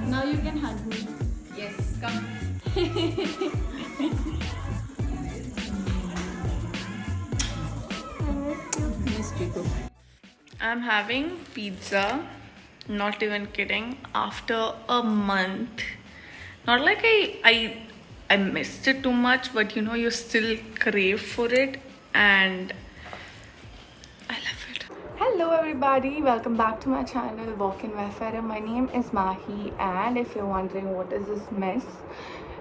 Now you can hug me. Yes, come. Miss you too. I'm having pizza, not even kidding, after a month. Not like I missed it too much, but you know you still crave for it and I love it. Hello everybody, welcome back to my channel Walk in Wayfarer. My name is Mahi, and if you're wondering what is this mess,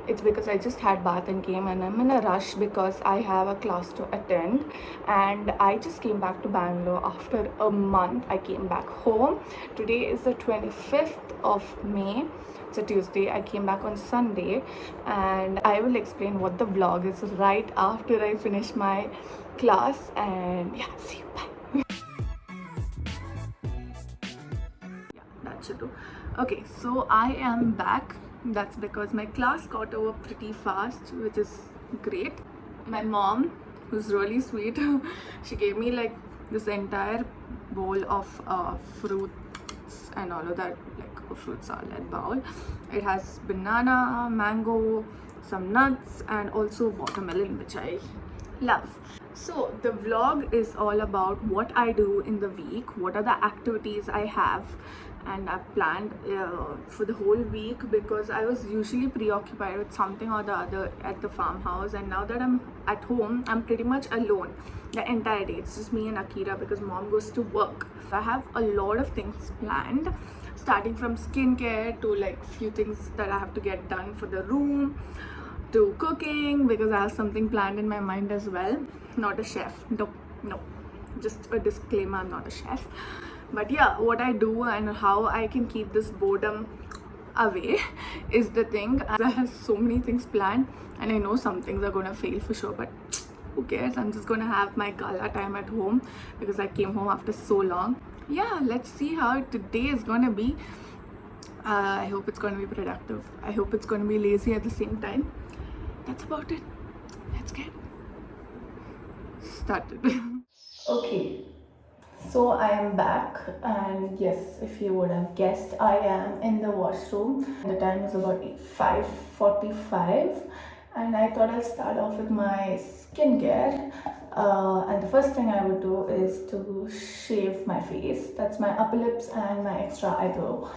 it's because I just had bath and came, and I'm in a rush because I have a class to attend, and I just came back to Bangalore after a month. I came back home. Today is the 25th of May. It's a Tuesday. I came back on Sunday, and I will explain what the vlog is right after I finish my class. And yeah, see you. Bye. That should do. Okay, so I am back. That's because my class got over pretty fast, which is great. My mom, who's really sweet, she gave me like this entire bowl of fruits and all of that, like a fruit salad bowl. It has banana, mango, some nuts, and also watermelon, which I love. So the vlog is all about what I do in the week, what are the activities I have, and I've planned for the whole week, because I was usually preoccupied with something or the other at the farmhouse, and now that I'm at home, I'm pretty much alone the entire day. It's just me and Akira because mom goes to work. I have a lot of things planned, starting from skincare to like few things that I have to get done for the room, to cooking, because I have something planned in my mind as well. Not a chef, no, just a disclaimer, I'm not a chef. But yeah, what I do and how I can keep this boredom away is the thing. I have so many things planned, and I know some things are gonna fail for sure, but who cares? I'm just gonna have my gala time at home because I came home after so long. Yeah, let's see how today is gonna be. I hope it's gonna be productive. I hope it's gonna be lazy at the same time. That's about it. Let's get started. Okay, so I am back, and yes, if you would have guessed, I am in the washroom. The time is about 5:45, and I thought I'll start off with my skincare. And the first thing I would do is to shave my face. That's my upper lips and my extra eyebrow.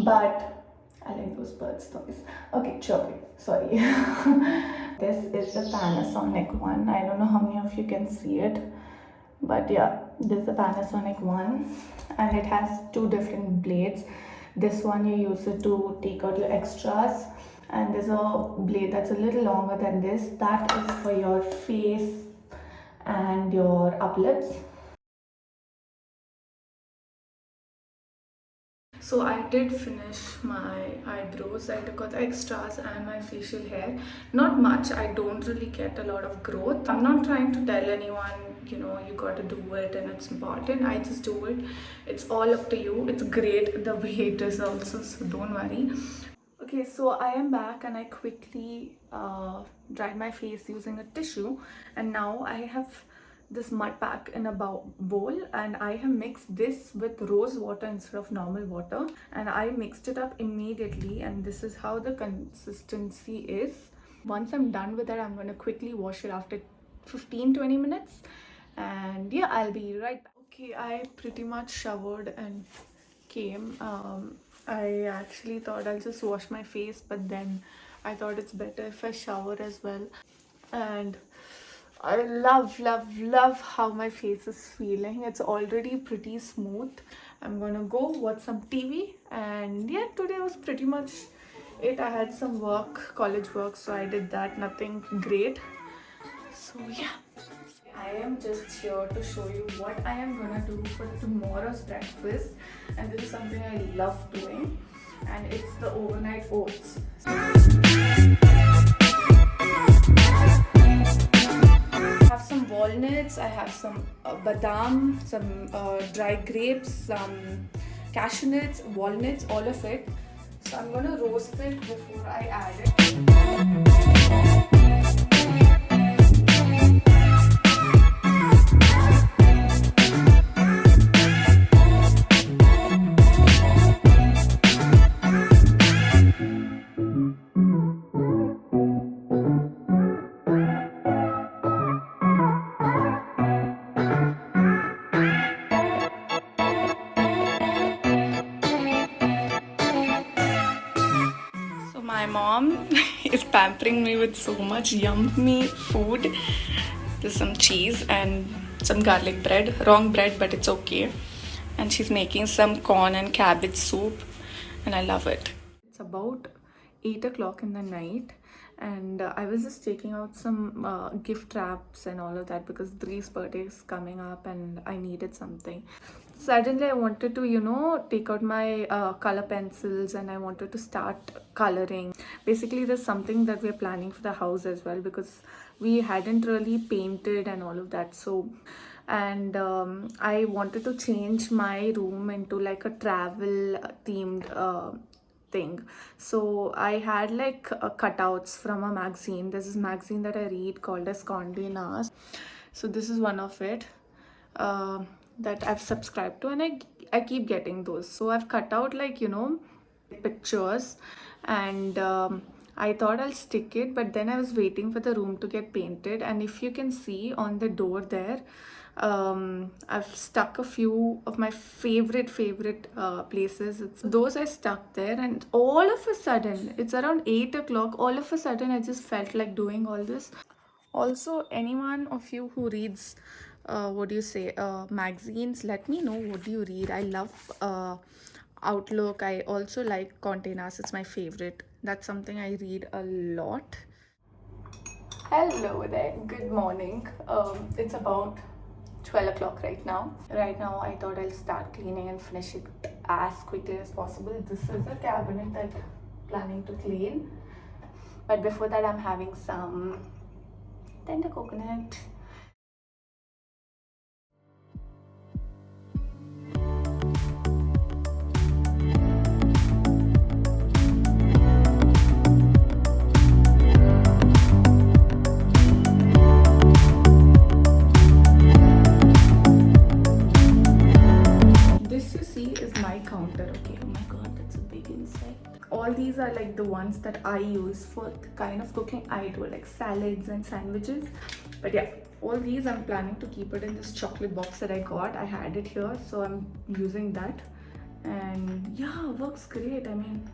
But I like those birds noise. Okay, chirping. Sorry. This is the Panasonic one. I don't know how many of you can see it, but yeah, this is the Panasonic one, and it has two different blades. This one you use it to take out your extras, and there's a blade that's a little longer than this. That is for your face and your upper lips. So I did finish my eyebrows. I took out the extras and my facial hair. Not much. I don't really get a lot of growth. I'm not trying to tell anyone, you know, you got to do it and it's important. I just do it. It's all up to you. It's great the way it is also, so don't worry. Okay, so I am back, and I quickly dried my face using a tissue, and now I have this mud pack in a bowl, and I have mixed this with rose water instead of normal water, and I mixed it up immediately, and this is how the consistency is. Once I'm done with that, I'm going to quickly wash it after 15-20 minutes, and yeah, I'll be right back. Okay, I pretty much showered and came. I actually thought I'll just wash my face, but then I thought it's better if I shower as well. And I love how my face is feeling. It's already pretty smooth. I'm gonna go watch some TV, and yeah, today was pretty much it. I had some work, college work, so I did that. Nothing great. So yeah, I am just here to show you what I am gonna do for tomorrow's breakfast, and this is something I love doing, and it's the overnight oats. I have some walnuts, I have some badam, some dry grapes, some cashew nuts, walnuts, all of it. So I'm gonna roast it before I add it. My mom is pampering me with so much yummy food. There's some cheese and some garlic bread. Wrong bread, but it's okay. And she's making some corn and cabbage soup, and I love it. It's about 8 o'clock in the night, and I was just taking out some gift wraps and all of that because Dree's birthday is coming up and I needed something. Suddenly I wanted to, take out my color pencils and I wanted to start coloring. Basically, there's something that we're planning for the house as well because we hadn't really painted and all of that. So, and I wanted to change my room into like a travel themed thing. So I had like cutouts from a magazine. There's this magazine that I read called as Condé Nast. So this is one of it that I've subscribed to, and I keep getting those. So I've cut out like pictures, and I thought I'll stick it, but then I was waiting for the room to get painted, and if you can see on the door there, I've stuck a few of my favorite places. Those I stuck there, and all of a sudden, it's around 8 o'clock, all of a sudden I just felt like doing all this. Also, anyone of you who reads what do you say, magazines, let me know what do you read. I love Outlook. I also like Condé Nast. It's my favorite. That's something I read a lot. Hello there, good morning. It's about 12 o'clock right now. Right now, I thought I'll start cleaning and finish it as quickly as possible. This is a cabinet that I'm planning to clean. But before that, I'm having some tender coconut. Okay, oh my god, that's a big insect. All these are like the ones that I use for the kind of cooking I do, like salads and sandwiches. But yeah, all these I'm planning to keep it in this chocolate box that I got. I had it here, so I'm using that. And yeah, works great. I mean,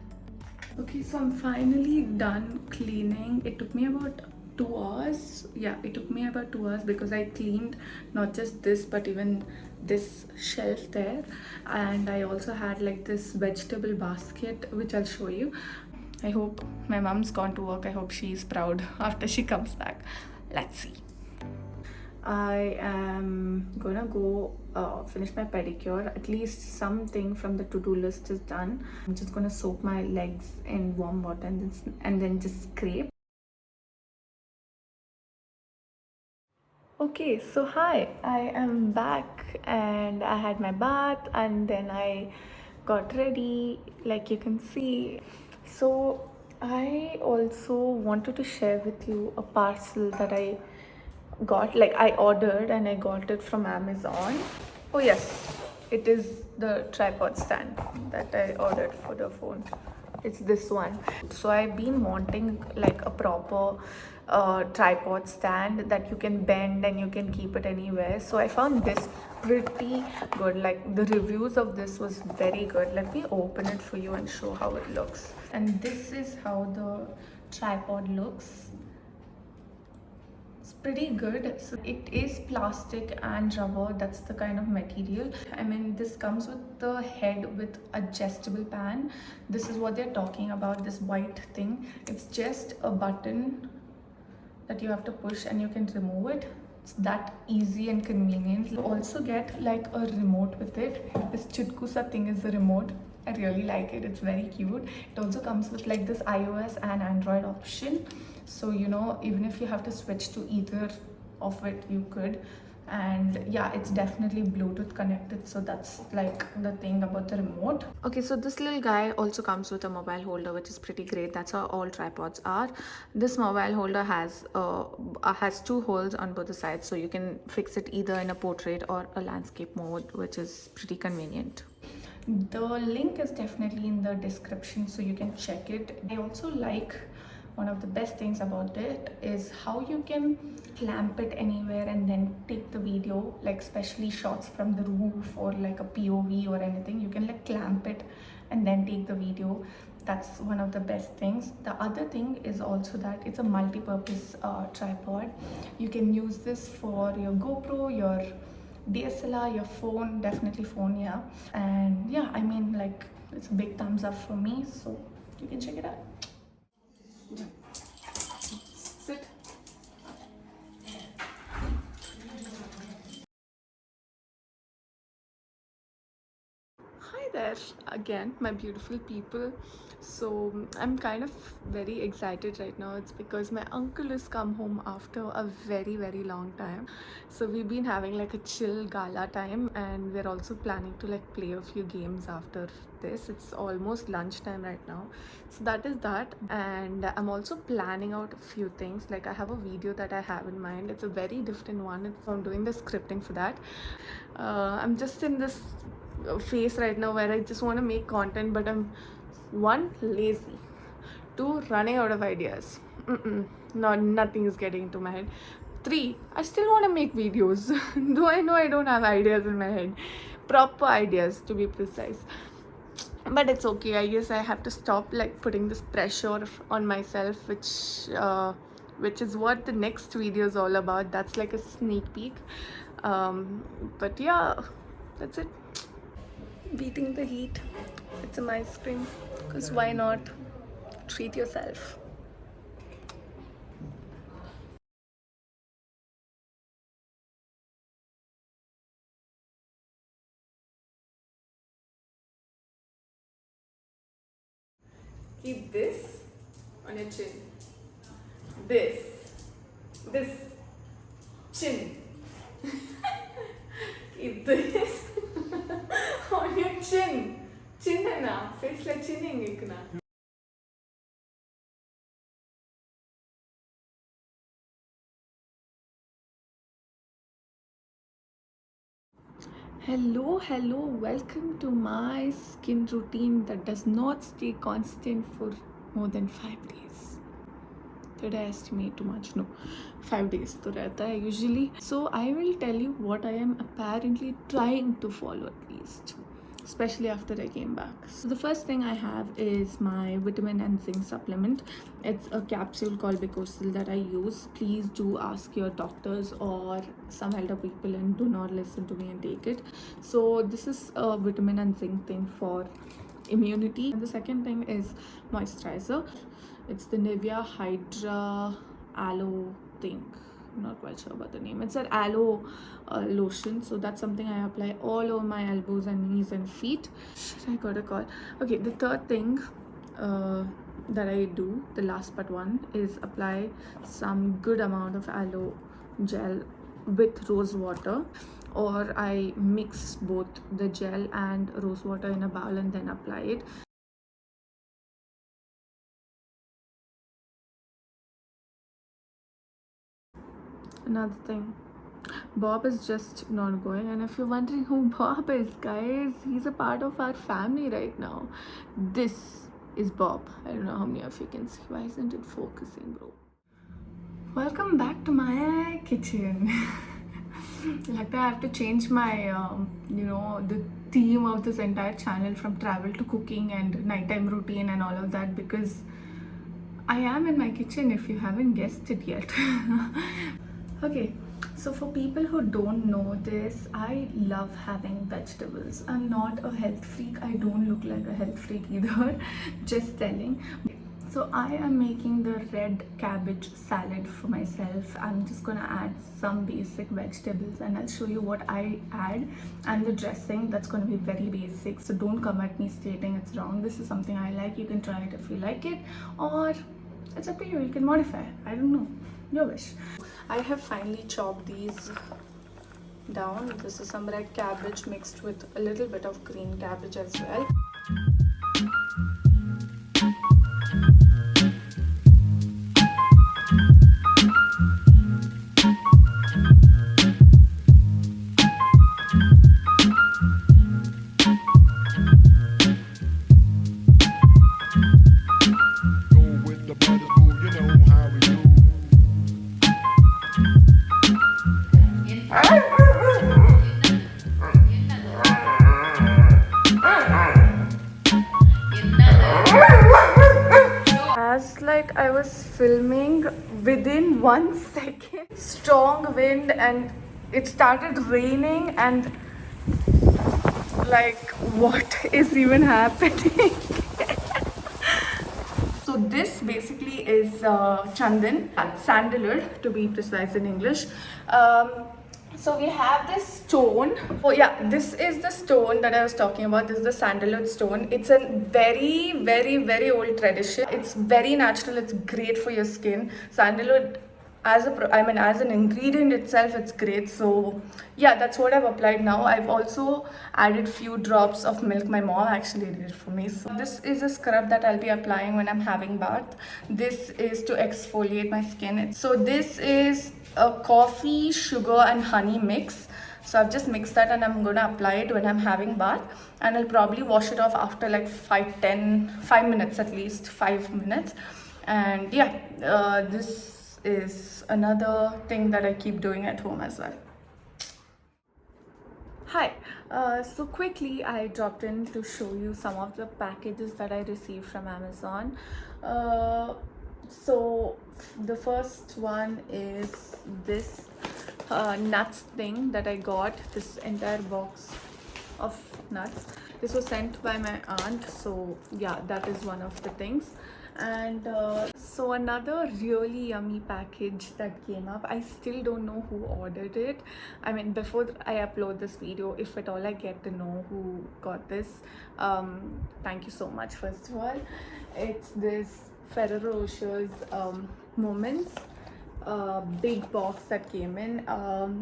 okay, so I'm finally done cleaning. It took me about 2 hours. Yeah, it took me about 2 hours because I cleaned not just this but even this shelf there, and I also had like this vegetable basket which I'll show you. I hope my mom's gone to work. I hope she's proud after she comes back. Let's see. I am gonna go finish my pedicure. At least something from the to-do list is done. I'm just gonna soak my legs in warm water and then just scrape. Okay, so hi, I am back and I had my bath and then I got ready, like you can see. So I also wanted to share with you a parcel that I got, like I ordered and I got it from Amazon. Oh yes, it is the tripod stand that I ordered for the phone. It's this one. So I've been wanting like a proper tripod stand that you can bend and you can keep it anywhere. So I found this pretty good. Like the reviews of this was very good. Let me open it for you and show how it looks. And this is how the tripod looks. It's pretty good. So it is plastic and rubber. That's the kind of material. I mean, this comes with the head with adjustable pan. This is what they're talking about, this white thing. It's just a button that you have to push and you can remove it. It's that easy and convenient. You also get like a remote with it. This chutkusa thing is the remote. I really like it. It's very cute. It also comes with like this iOS and Android option. So even if you have to switch to either of it, you could. And yeah, it's definitely Bluetooth connected, so that's like the thing about the remote. Okay, so this little guy also comes with a mobile holder, which is pretty great. That's how all tripods are. This mobile holder has 2 holes on both the sides, so you can fix it either in a portrait or a landscape mode, which is pretty convenient. The link is definitely in the description, so you can check it. I also like, one of the best things about it is how you can clamp it anywhere and then take the video, like especially shots from the roof or like a POV or anything. You can like clamp it and then take the video. That's one of the best things. The other thing is also that it's a multi-purpose tripod. You can use this for your GoPro, your DSLR, your phone, definitely phone, yeah. And yeah, I mean, like, it's a big thumbs up for me, so you can check it out. Yeah. Sit. Hi there again, my beautiful people. So I'm kind of very excited right now. It's because my uncle has come home after a very long time. So we've been having like a chill gala time, and we're also planning to like play a few games after this. It's almost lunchtime right now, so that is that. And I'm also planning out a few things. Like, I have a video that I have in mind. It's a very different one. I'm doing the scripting for that. I'm just in this phase right now where I just want to make content, but I'm one, lazy, two, running out of ideas. Nothing is getting into my head. Three, I still want to make videos though I know I don't have ideas in my head, proper ideas to be precise. But it's okay. I guess I have to stop like putting this pressure on myself, which is what the next video is all about. That's like a sneak peek. But yeah, that's it. Beating the heat with some ice cream, because why not? Treat yourself. Keep this on your chin. This chin. Keep this on your chin. Chin hai na, face like chinning ikna. Hello, welcome to my skin routine that does not stay constant for more than 5 days. Did I estimate too much? No, 5 days to rehta hai usually. So I will tell you what I am apparently trying to follow at least, especially after I came back. So the first thing I have is my vitamin and zinc supplement. It's a capsule called decor that I use. Please do ask your doctors or some elder people and do not listen to me and take it. So this is a vitamin and zinc thing for immunity. And the second thing is moisturizer. It's the Nivea Hydra Aloe thing. I'm not quite sure about the name. It's an aloe lotion, so that's something I apply all over my elbows and knees and feet. Shit, I got a call. Okay, the third thing that I do, the last but one, is apply some good amount of aloe gel with rose water, or I mix both the gel and rose water in a bowl and then apply it. Another thing, Bob is just not going, and if you're wondering who Bob is, guys, he's a part of our family right now. This is Bob. I don't know how many of you can see. Why isn't it focusing, bro? Welcome back to my kitchen. Like, I have to change my the theme of this entire channel from travel to cooking and nighttime routine and all of that, because I am in my kitchen, if you haven't guessed it yet. Okay, so for people who don't know this, I love having vegetables. I'm not a health freak. I don't look like a health freak either. Just telling. So I am making the red cabbage salad for myself. I'm just gonna add some basic vegetables and I'll show you what I add, and the dressing, that's gonna be very basic. So don't come at me stating it's wrong. This is something I like. You can try it if you like it, or it's up to you. You can modify. I don't know. Your wish. I have finally chopped these down. This is some red cabbage mixed with a little bit of green cabbage as well. As like I was filming, within 1 second, strong wind and it started raining, and like what is even happening? So this basically is chandan, sandalwood to be precise in English. So we have this stone. Oh yeah, this is the stone that I was talking about. This is the sandalwood stone. It's a very old tradition. It's very natural. It's great for your skin. Sandalwood as as an ingredient itself, it's great. So yeah, that's what I've applied now. I've also added few drops of milk. My mom actually did it for me. So this is a scrub that I'll be applying when I'm having bath. This is to exfoliate my skin. So this is a coffee, sugar and honey mix. So I've just mixed that and I'm gonna apply it when I'm having bath, and I'll probably wash it off after like 5 minutes, at least 5 minutes. And yeah, this is another thing that I keep doing at home as well. Hi, so quickly I dropped in to show you some of the packages that I received from Amazon. So the first one is this nuts thing that I got, this entire box of nuts. This was sent by my aunt, so yeah, that is one of the things. And so another really yummy package that came up. I still don't know who ordered it. I mean, before I upload this video, if at all I get to know who got this, thank you so much. First of all, it's this Ferrero Rocher's Moments big box that came in.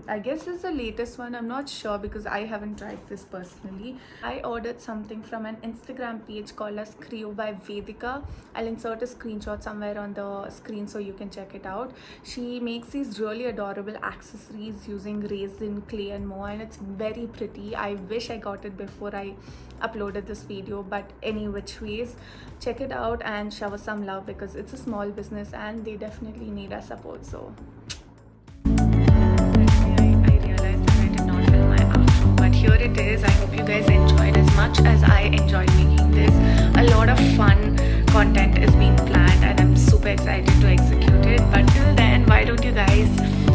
I guess this is the latest one. I'm not sure because I haven't tried this personally. I ordered something from an Instagram page called as Creo by Vedika. I'll insert a screenshot somewhere on the screen so you can check it out. She makes these really adorable accessories using resin, clay and more, and it's very pretty. I wish I got it before I uploaded this video, but any which ways, check it out and show us some love because it's a small business and they definitely need our support. So I realized that I did not film my outro, but here it is. I hope you guys enjoyed as much as I enjoyed making this. A lot of fun content is being planned and I'm super excited to execute it. But till then, why don't you guys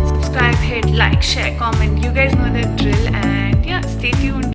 subscribe, hit like, share, comment. You guys know the drill, and yeah, stay tuned.